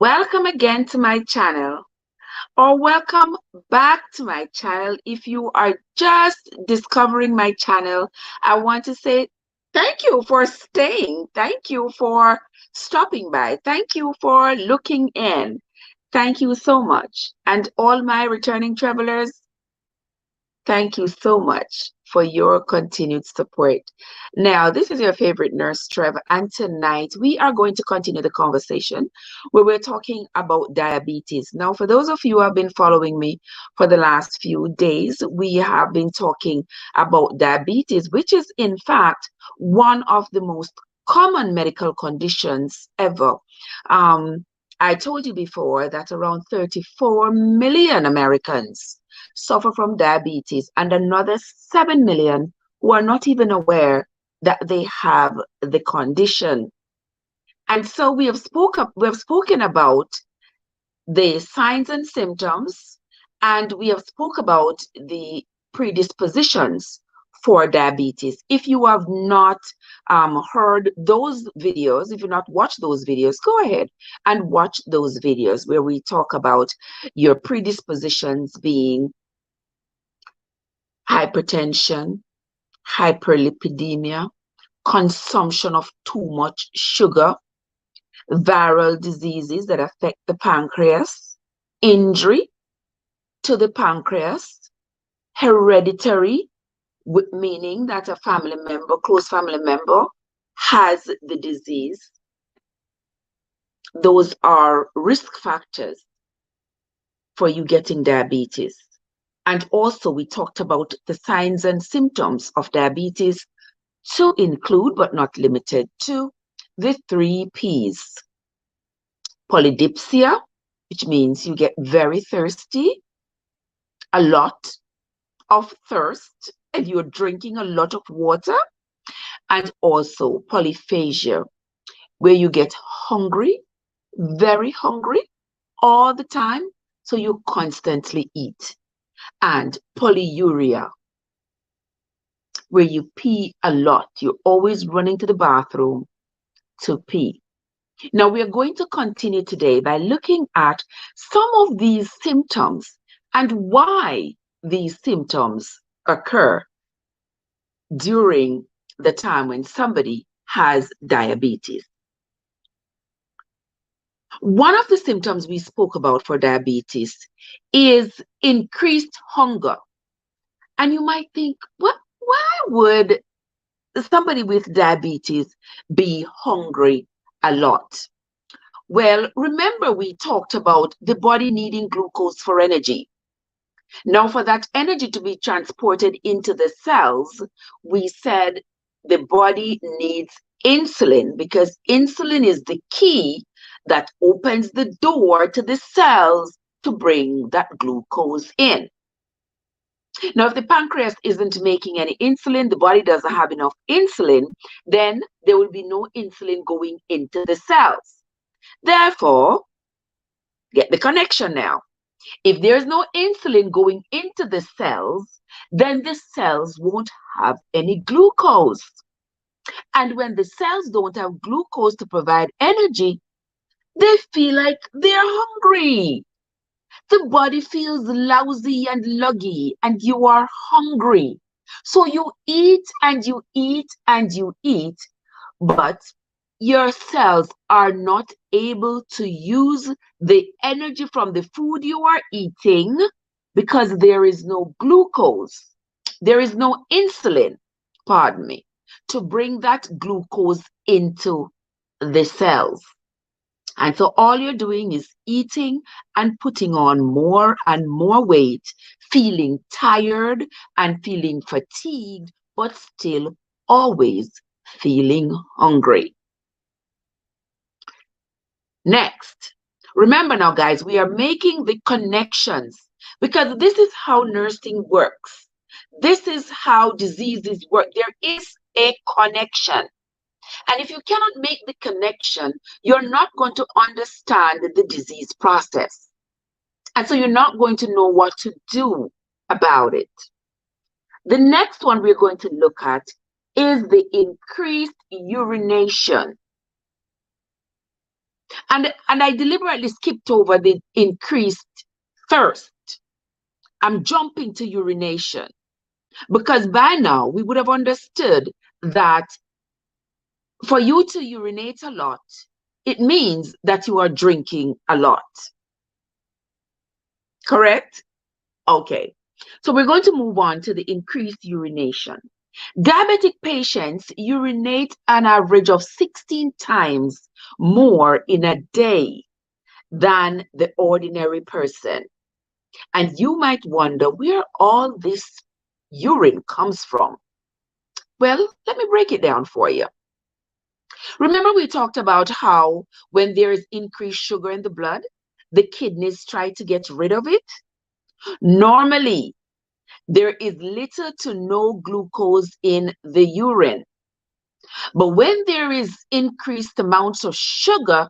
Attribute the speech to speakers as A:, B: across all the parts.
A: Welcome again to my channel, or welcome back to my channel. If you are just discovering my channel, I want to say thank you for staying. Thank you for stopping by. Thank you for looking in. Thank you so much. And all my returning travelers, thank you so much for your continued support. Now, this is your favorite nurse, Trev, and tonight we are going to continue the conversation where we're talking about diabetes. Now, for those of you who have been following me for the last few days, we have been talking about diabetes, which is in fact one of the most common medical conditions ever. I told you before that around 34 million Americans suffer from diabetes, and another 7 million who are not even aware that they have the condition. And so we have spoken about the signs and symptoms, and we have spoke about the predispositions for diabetes. If you have not heard those videos, if you not watched those videos, go ahead and watch those videos where we talk about your predispositions being hypertension, hyperlipidemia, consumption of too much sugar, viral diseases that affect the pancreas, injury to the pancreas, hereditary, meaning that a family member, close family member, has the disease. Those are risk factors for you getting diabetes. And also, we talked about the signs and symptoms of diabetes to include, but not limited to, the 3 Ps. Polydipsia, which means you get very thirsty, a lot of thirst, and you're drinking a lot of water. And also polyphagia, where you get hungry, very hungry all the time, so you constantly eat. And polyuria, where you pee a lot. You're always running to the bathroom to pee. Now, we are going to continue today by looking at some of these symptoms and why these symptoms occur during the time when somebody has diabetes. One of the symptoms we spoke about for diabetes is increased hunger. And you might think, why would somebody with diabetes be hungry a lot? Well, remember we talked about the body needing glucose for energy. Now, for that energy to be transported into the cells, we said the body needs insulin, because insulin is the key that opens the door to the cells to bring that glucose in. Now, if the pancreas isn't making any insulin, the body doesn't have enough insulin, then there will be no insulin going into the cells. Therefore, get the connection now. If there's no insulin going into the cells, then the cells won't have any glucose. And when the cells don't have glucose to provide energy, they feel like they're hungry. The body feels lousy and luggy, and you are hungry. So you eat and you eat and you eat, but your cells are not able to use the energy from the food you are eating because there is no glucose. There is no insulin, pardon me, to bring that glucose into the cells. And so all you're doing is eating and putting on more and more weight, feeling tired and feeling fatigued, but still always feeling hungry. Next, remember now, guys, we are making the connections because this is how nursing works. This is how diseases work. There is a connection. And if you cannot make the connection, you're not going to understand the disease process. And so you're not going to know what to do about it. The next one we're going to look at is the increased urination. And I deliberately skipped over the increased thirst. I'm jumping to urination because by now we would have understood that for you to urinate a lot, it means that you are drinking a lot. Correct? Okay. So we're going to move on to the increased urination. Diabetic patients urinate an average of 16 times more in a day than the ordinary person. And you might wonder where all this urine comes from. Well, let me break it down for you. Remember, we talked about how when there is increased sugar in the blood, the kidneys try to get rid of it. Normally, there is little to no glucose in the urine. But when there is increased amounts of sugar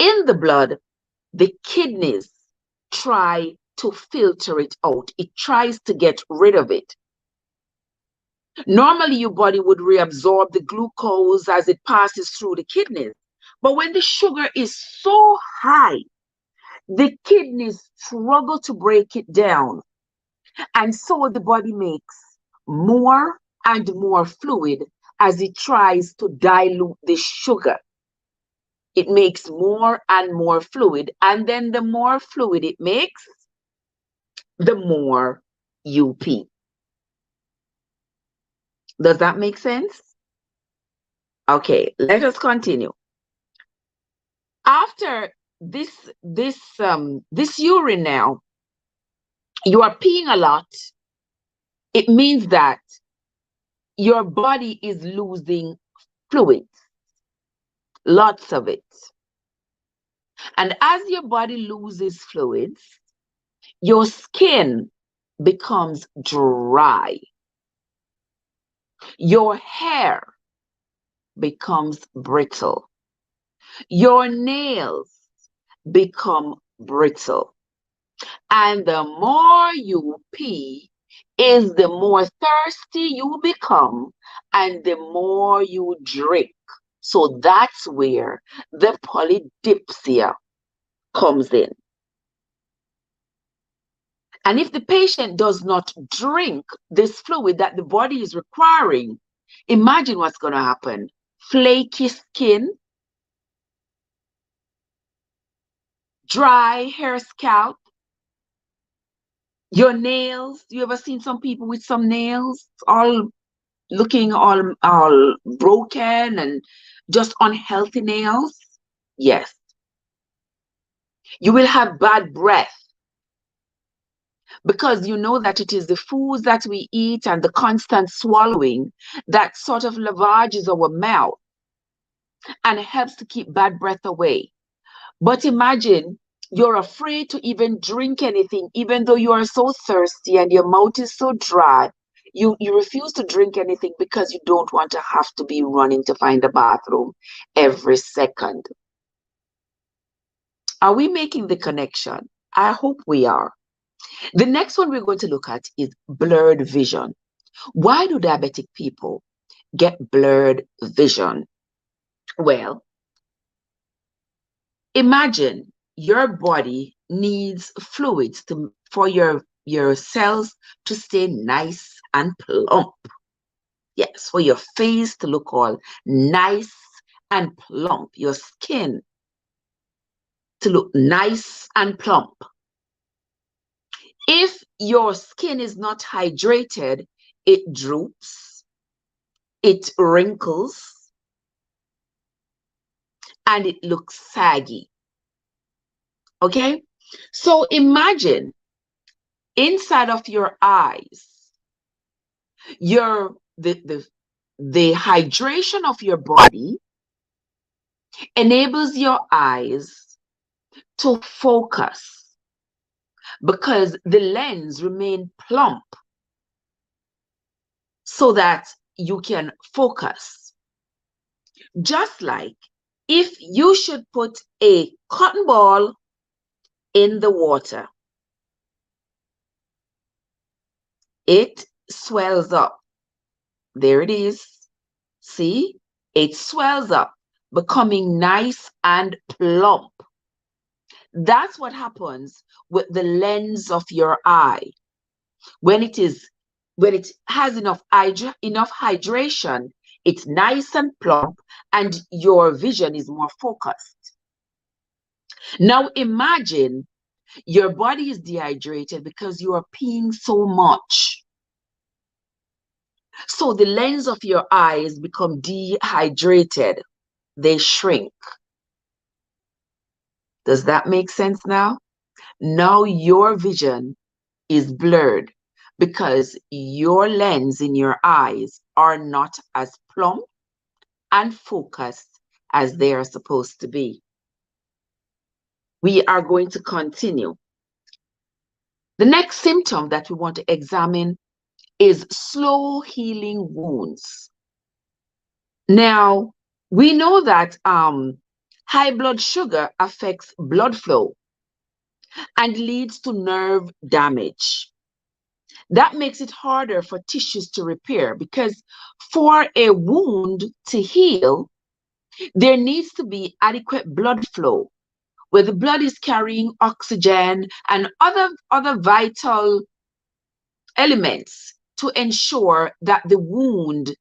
A: in the blood, the kidneys try to filter it out. It tries to get rid of it. Normally, your body would reabsorb the glucose as it passes through the kidneys. But when the sugar is so high, the kidneys struggle to break it down. And so the body makes more and more fluid as it tries to dilute the sugar. It makes more and more fluid. And then the more fluid it makes, the more you pee. Does that make sense? Okay, let us continue. After this urine now, you are peeing a lot. It means that your body is losing fluids, lots of it. And as your body loses fluids, your skin becomes dry. Your hair becomes brittle. Your nails become brittle. And the more you pee is the more thirsty you become and the more you drink. So that's where the polydipsia comes in. And if the patient does not drink this fluid that the body is requiring, imagine what's going to happen. Flaky skin, dry hair scalp, your nails. You ever seen some people with some nails all looking all broken and just unhealthy nails? Yes. You will have bad breath because you know that it is the foods that we eat and the constant swallowing that sort of lavages our mouth and helps to keep bad breath away. But imagine you're afraid to even drink anything, even though you are so thirsty and your mouth is so dry. You refuse to drink anything because you don't want to have to be running to find a bathroom every second. Are we making the connection? I hope we are. The next one we're going to look at is blurred vision. Why do diabetic people get blurred vision? Well, imagine your body needs fluids for your cells to stay nice and plump. Yes, for your face to look all nice and plump, your skin to look nice and plump. If your skin is not hydrated, it droops, it wrinkles, and it looks saggy. Okay? So imagine inside of your eyes, the hydration of your body enables your eyes to focus because the lens remain plump so that you can focus. Just like if you should put a cotton ball in the water, it swells up. There it is. See, it swells up. becoming nice and plump. That's what happens with the lens of your eye. When it has enough hydration, it's nice and plump, and your vision is more focused. Now imagine your body is dehydrated because you are peeing so much. So the lens of your eyes become dehydrated. They shrink. Does that make sense now? Now your vision is blurred because your lens in your eyes are not as plump and focused as they are supposed to be. We are going to continue. The next symptom that we want to examine is slow healing wounds. Now, we know that high blood sugar affects blood flow and leads to nerve damage. That makes it harder for tissues to repair, because for a wound to heal, there needs to be adequate blood flow, where the blood is carrying oxygen and other vital elements to ensure that the wound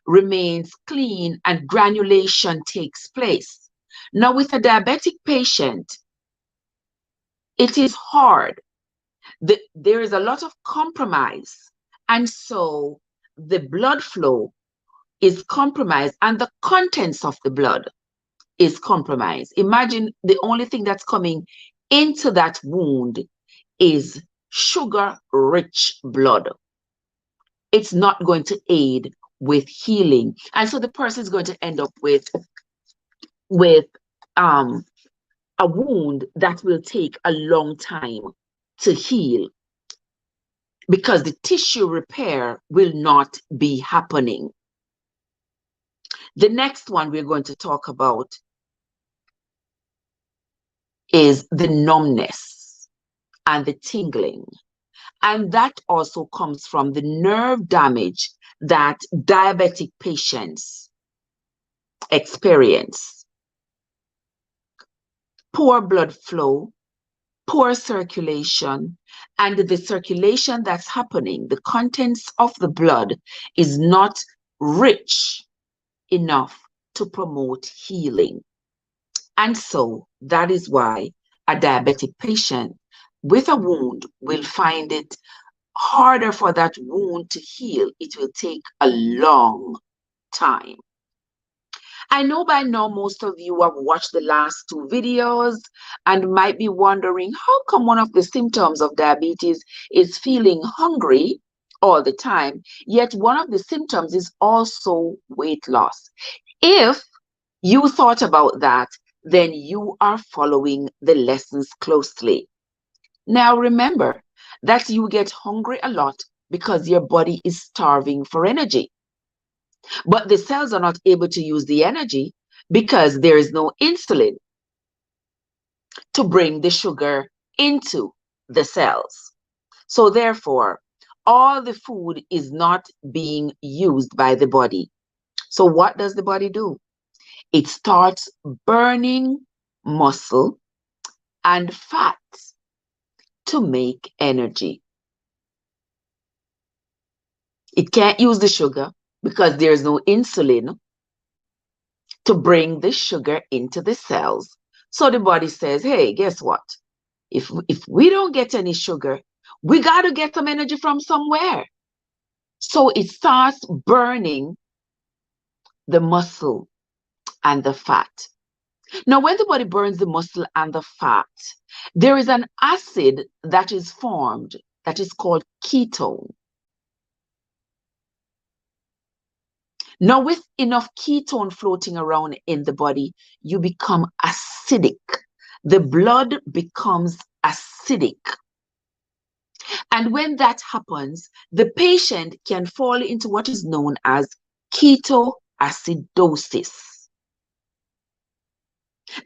A: remains clean and granulation takes place. Now, with a diabetic patient, it is hard. There is a lot of compromise, and so the blood flow is compromised and the contents of the blood is compromised. Imagine the only thing that's coming into that wound is sugar-rich blood. It's not going to aid with healing, and so the person is going to end up with a wound that will take a long time to heal, because the tissue repair will not be happening. The next one we're going to talk about is the numbness and the tingling. And that also comes from the nerve damage that diabetic patients experience. Poor blood flow, poor circulation, and the circulation that's happening, the contents of the blood is not rich enough to promote healing. And so that is why a diabetic patient with a wound will find it harder for that wound to heal. It will take a long time. I know by now most of you have watched the last two videos and might be wondering, how come one of the symptoms of diabetes is feeling hungry all the time, yet one of the symptoms is also weight loss? If you thought about that, then you are following the lessons closely. Now remember that you get hungry a lot because your body is starving for energy. But the cells are not able to use the energy because there is no insulin to bring the sugar into the cells. So therefore, all the food is not being used by the body. So what does the body do? It starts burning muscle and fat to make energy. It can't use the sugar because there's no insulin to bring the sugar into the cells. So the body says, hey, guess what? If we don't get any sugar, we got to get some energy from somewhere. So it starts burning the muscle and the fat. Now, when the body burns the muscle and the fat, there is an acid that is formed that is called ketone. Now, with enough ketone floating around in the body, you become acidic. The blood becomes acidic. And when that happens, the patient can fall into what is known as ketoacidosis.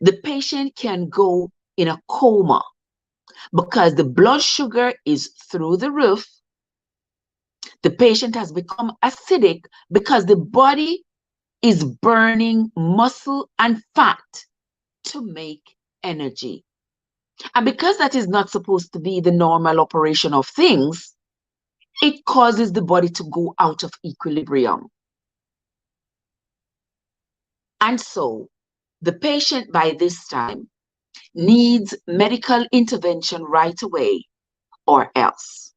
A: The patient can go in a coma because the blood sugar is through the roof. The patient has become acidic because the body is burning muscle and fat to make energy. And because that is not supposed to be the normal operation of things, it causes the body to go out of equilibrium. And so the patient by this time needs medical intervention right away or else.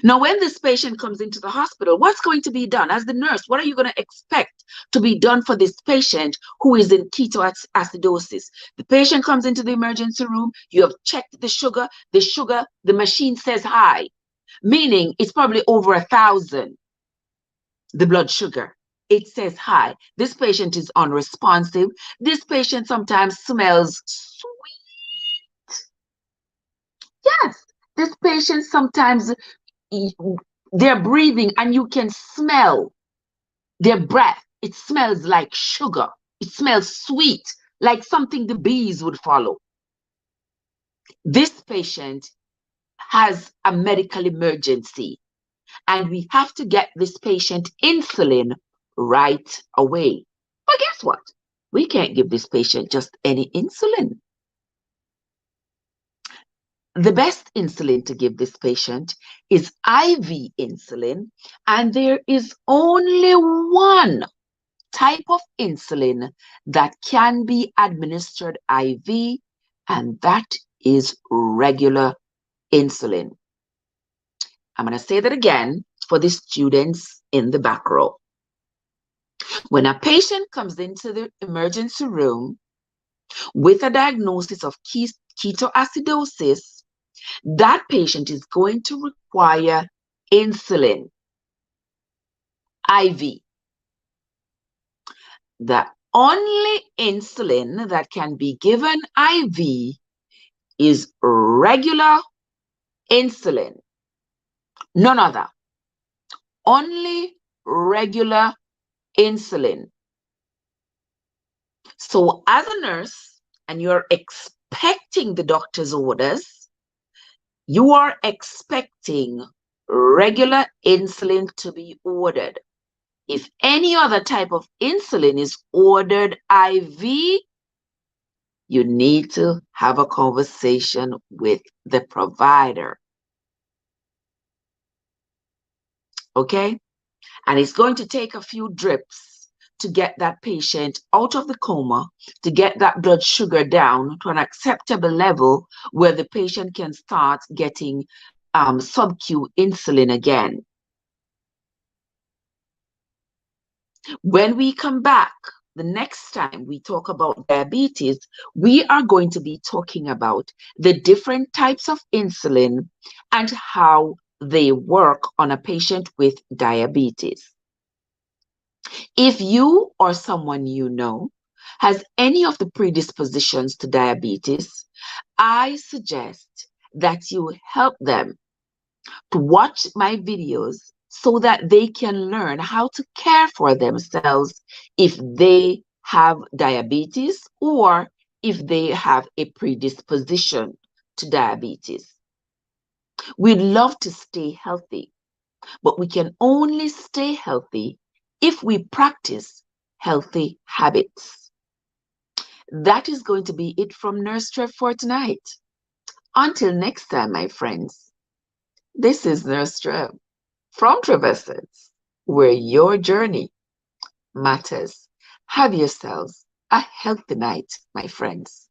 A: Now, when this patient comes into the hospital, what's going to be done? As the nurse, what are you going to expect to be done for this patient who is in ketoacidosis? The patient comes into the emergency room, you have checked the sugar, the machine says high, meaning it's probably over 1,000, the blood sugar. It says high. This patient is unresponsive. This patient sometimes smells sweet. Yes, this patient sometimes they're breathing and you can smell their breath. It smells like sugar. It smells sweet, like something the bees would follow. This patient has a medical emergency and we have to get this patient insulin right away. But guess what? We can't give this patient just any insulin. The best insulin to give this patient is IV insulin, and there is only one type of insulin that can be administered IV, and that is regular insulin. I'm going to say that again for the students in the back row. When a patient comes into the emergency room with a diagnosis of ketoacidosis, that patient is going to require insulin, IV. The only insulin that can be given IV is regular insulin. None other. Only regular insulin. So as a nurse, and you're expecting the doctor's orders, you are expecting regular insulin to be ordered. If any other type of insulin is ordered IV, you need to have a conversation with the provider. Okay? And it's going to take a few drips to get that patient out of the coma, to get that blood sugar down to an acceptable level where the patient can start getting sub-Q insulin again. When we come back, the next time we talk about diabetes, we are going to be talking about the different types of insulin and how they work on a patient with diabetes. If you or someone you know has any of the predispositions to diabetes, I suggest that you help them to watch my videos so that they can learn how to care for themselves if they have diabetes or if they have a predisposition to diabetes. We'd love to stay healthy, but we can only stay healthy if we practice healthy habits. That is going to be it from Nurse Trev for tonight. Until next time, my friends, this is Nurse Trev from Trevessence, where your journey matters. Have yourselves a healthy night, my friends.